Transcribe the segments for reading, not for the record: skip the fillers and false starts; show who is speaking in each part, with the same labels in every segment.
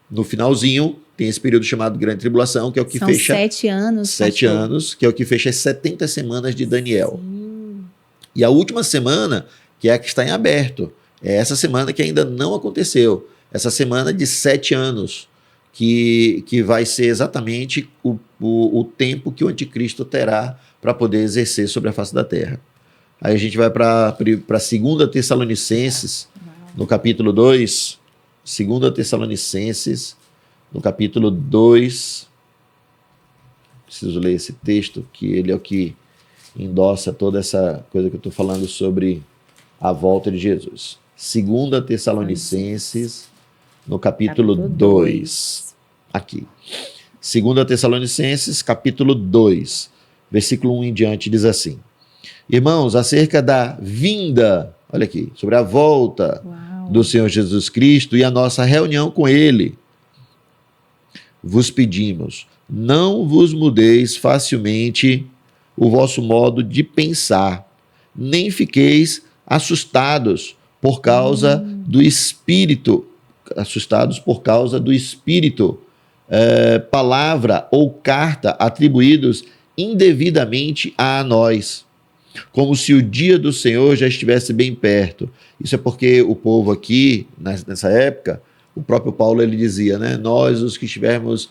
Speaker 1: No finalzinho, tem esse período chamado Grande Tribulação, que é o que
Speaker 2: São
Speaker 1: fecha...
Speaker 2: 7 anos.
Speaker 1: 7
Speaker 2: pastor.
Speaker 1: anos, que é o que fecha as 70 semanas de Daniel.
Speaker 2: Sim.
Speaker 1: E a última semana, que é a que está em aberto, é essa semana que ainda não aconteceu. Essa semana de 7 anos, que vai ser exatamente o tempo que o anticristo terá para poder exercer sobre a face da terra. Aí a gente vai para 2 Tessalonicenses, no capítulo 2. 2 Tessalonicenses, no capítulo 2. Preciso ler esse texto, que ele é o que endossa toda essa coisa que eu estou falando sobre a volta de Jesus. 2 Tessalonicenses, no capítulo 2. Aqui. 2 Tessalonicenses, capítulo 2, versículo 1 em diante, diz assim: Irmãos, acerca da vinda, olha aqui, sobre a volta do Senhor Jesus Cristo e a nossa reunião com Ele, vos pedimos, não vos mudeis facilmente o vosso modo de pensar, nem fiqueis assustados por causa do Espírito, palavra ou carta atribuídos indevidamente a nós, como se o dia do Senhor já estivesse bem perto. Isso é porque o povo aqui, nessa época, o próprio Paulo ele dizia, né? Nós, os que estivermos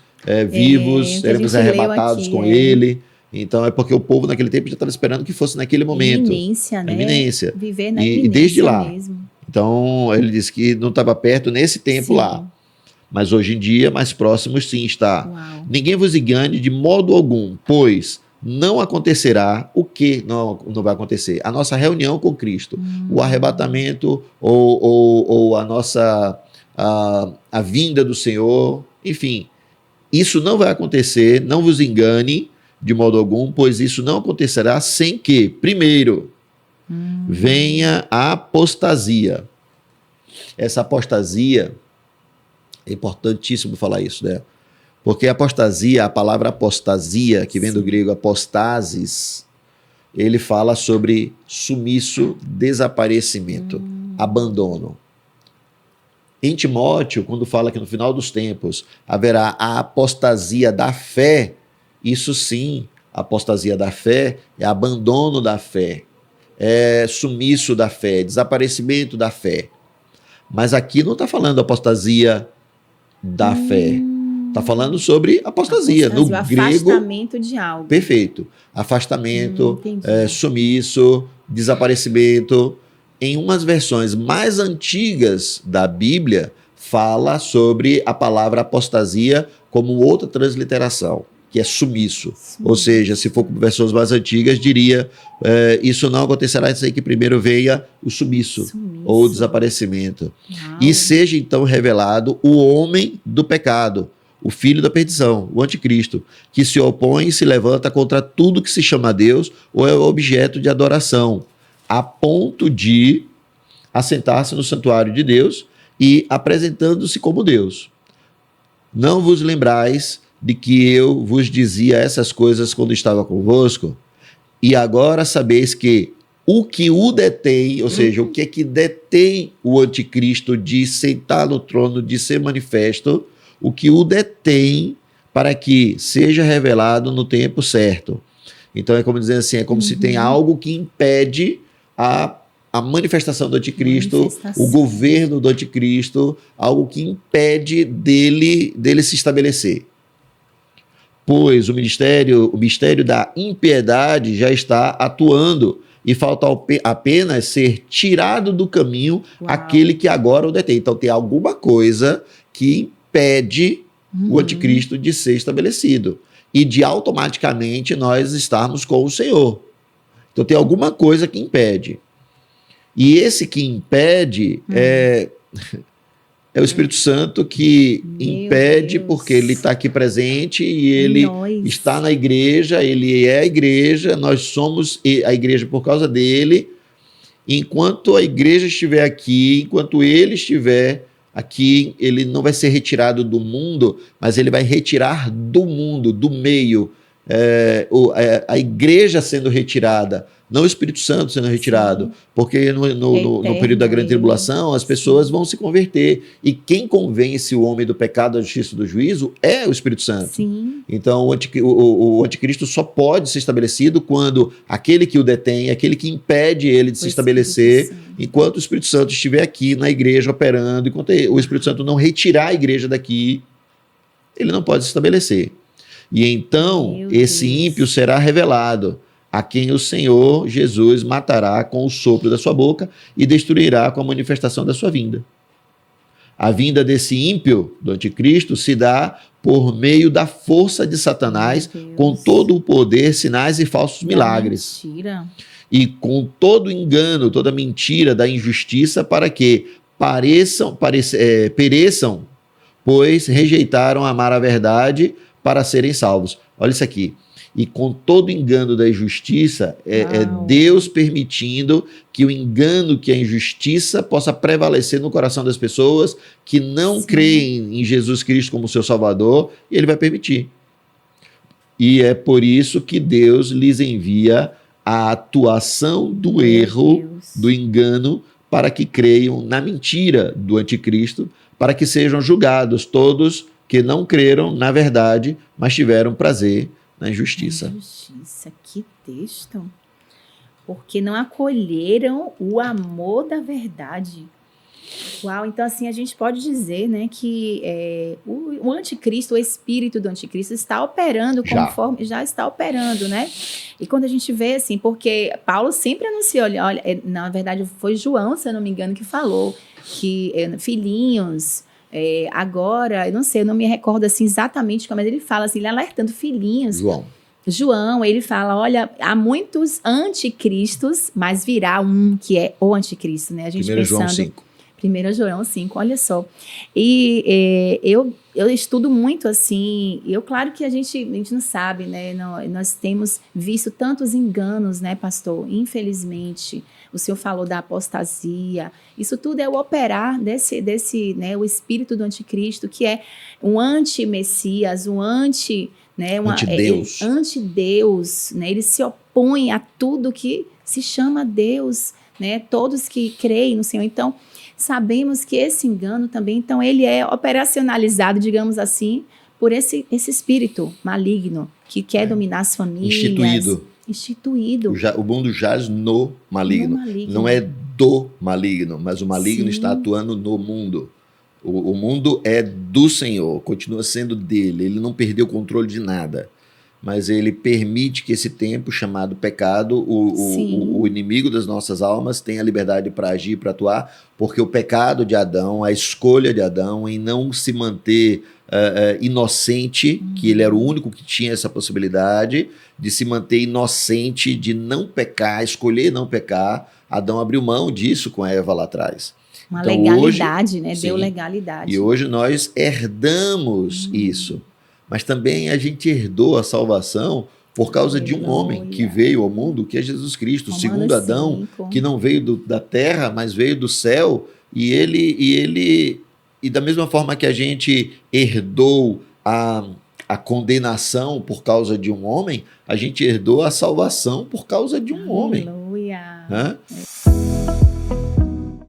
Speaker 1: vivos, seremos arrebatados com ele. Então é porque o povo naquele tempo já estava esperando que fosse naquele momento.
Speaker 2: Iminência, né?
Speaker 1: Iminência.
Speaker 2: Viver na iminência
Speaker 1: e desde lá.
Speaker 2: mesmo.
Speaker 1: Então ele disse que não estava perto nesse tempo lá. Mas hoje em dia, mais próximos sim está.
Speaker 2: Uau.
Speaker 1: Ninguém vos engane de modo algum, pois não acontecerá o que não vai acontecer. A nossa reunião com Cristo, o arrebatamento ou a nossa a vinda do Senhor, enfim, isso não vai acontecer, não vos engane de modo algum, pois isso não acontecerá sem que, primeiro, venha a apostasia. Essa apostasia, é importantíssimo falar isso, né? Porque apostasia, a palavra apostasia, que vem do grego apostasis, ele fala sobre sumiço, desaparecimento, abandono. Em Timóteo, quando fala que no final dos tempos haverá a apostasia da fé, isso sim, a apostasia da fé é abandono da fé, é sumiço da fé, desaparecimento da fé. Mas aqui não está falando apostasia da fé. Está falando sobre apostasia. No grego,
Speaker 2: afastamento de algo.
Speaker 1: Perfeito. Afastamento, sumiço, desaparecimento. Em umas versões mais antigas da Bíblia, fala sobre a palavra apostasia como outra transliteração, que é sumiço. Ou seja, se for com versões mais antigas, diria isso não acontecerá sem que primeiro venha o sumiço. Ou o desaparecimento. E seja então revelado o homem do pecado, o filho da perdição, o anticristo, que se opõe e se levanta contra tudo que se chama Deus ou é objeto de adoração, a ponto de assentar-se no santuário de Deus e apresentando-se como Deus. Não vos lembrais de que eu vos dizia essas coisas quando estava convosco? E agora sabeis que o que o detém, ou seja, o que é que detém o anticristo de sentar no trono, de ser manifesto, o que o detém para que seja revelado no tempo certo. Então é como dizer assim, é como se tem algo que impede a manifestação do anticristo, o governo do anticristo, algo que impede dele se estabelecer. Pois o mistério da impiedade já está atuando e falta apenas ser tirado do caminho aquele que agora o detém. Então tem alguma coisa que impede o anticristo de ser estabelecido e de automaticamente nós estarmos com o Senhor. Então tem alguma coisa que impede. E esse que impede é o Espírito Santo que impede, porque ele está aqui presente e ele está na igreja, ele é a igreja, nós somos a igreja por causa dele. Enquanto a igreja estiver aqui, enquanto ele estiver aqui, ele não vai ser retirado do mundo, mas ele vai retirar do mundo, do meio, a igreja sendo retirada, não o Espírito Santo sendo retirado, sim, porque no período da grande tribulação as pessoas, sim, vão se converter, e quem convence o homem do pecado, da justiça e do juízo é o Espírito Santo. Sim. Então o anticristo só pode ser estabelecido quando aquele que o detém, aquele que impede ele de se estabelecer, enquanto o Espírito Santo estiver aqui na igreja operando, enquanto o Espírito Santo não retirar a igreja daqui, ele não pode se estabelecer. E então esse ímpio será revelado, a quem o Senhor Jesus matará com o sopro da sua boca e destruirá com a manifestação da sua vinda. A vinda desse ímpio, do anticristo, se dá por meio da força de Satanás, com todo o poder, sinais e falsos milagres. Mentira. E com todo engano, toda mentira da injustiça, para que pereçam, pois rejeitaram amar a verdade para serem salvos. Olha isso aqui. E com todo engano da injustiça, é Deus permitindo que o engano, que a injustiça possa prevalecer no coração das pessoas que não, sim, creem em Jesus Cristo como seu Salvador, e Ele vai permitir. E é por isso que Deus lhes envia a atuação do erro, do engano, para que creiam na mentira do anticristo, para que sejam julgados todos que não creram na verdade, mas tiveram prazer na injustiça.
Speaker 2: Injustiça, que texto. Porque não acolheram o amor da verdade. Uau, então assim a gente pode dizer, né, que o anticristo, o espírito do anticristo está operando conforme já está operando, né? E quando a gente vê assim, porque Paulo sempre anunciou, olha, na verdade foi João, se eu não me engano, que falou que filhinhos, agora, eu não sei, eu não me recordo assim exatamente como, mas ele fala assim, ele alertando filhinhos. João, ele fala, olha, há muitos anticristos, mas virá um que é o anticristo, né? A gente
Speaker 1: 1 João 5.
Speaker 2: 1 João 5, olha só. E eu estudo muito assim, e claro que a gente não sabe, né? Nós temos visto tantos enganos, né, pastor? Infelizmente, o senhor falou da apostasia, isso tudo é o operar desse né, o espírito do anticristo, que é um anti-messias, um anti-Deus, né? Ele se opõe a tudo que se chama Deus, né? Todos que creem no Senhor. Então, sabemos que esse engano também, então, ele é operacionalizado, digamos assim, por esse espírito maligno que quer dominar as famílias. Instituído.
Speaker 1: O mundo jaz no maligno. Não é do maligno, mas o maligno, sim, está atuando no mundo. O mundo é do Senhor, continua sendo dele, ele não perdeu o controle de nada, mas ele permite que esse tempo chamado pecado, o inimigo das nossas almas, tenha liberdade para agir, para atuar, porque o pecado de Adão, a escolha de Adão em não se manter inocente, que ele era o único que tinha essa possibilidade de se manter inocente, de não pecar, escolher não pecar, Adão abriu mão disso com Eva lá atrás.
Speaker 2: Uma então, legalidade, hoje, né? Deu legalidade.
Speaker 1: E hoje nós herdamos isso. Mas também a gente herdou a salvação por causa de um homem que veio ao mundo, que é Jesus Cristo, segundo Adão, que não veio da terra, mas veio do céu. E da mesma forma que a gente herdou a condenação por causa de um homem, a gente herdou a salvação por causa de um homem.
Speaker 2: Aleluia.
Speaker 1: Né?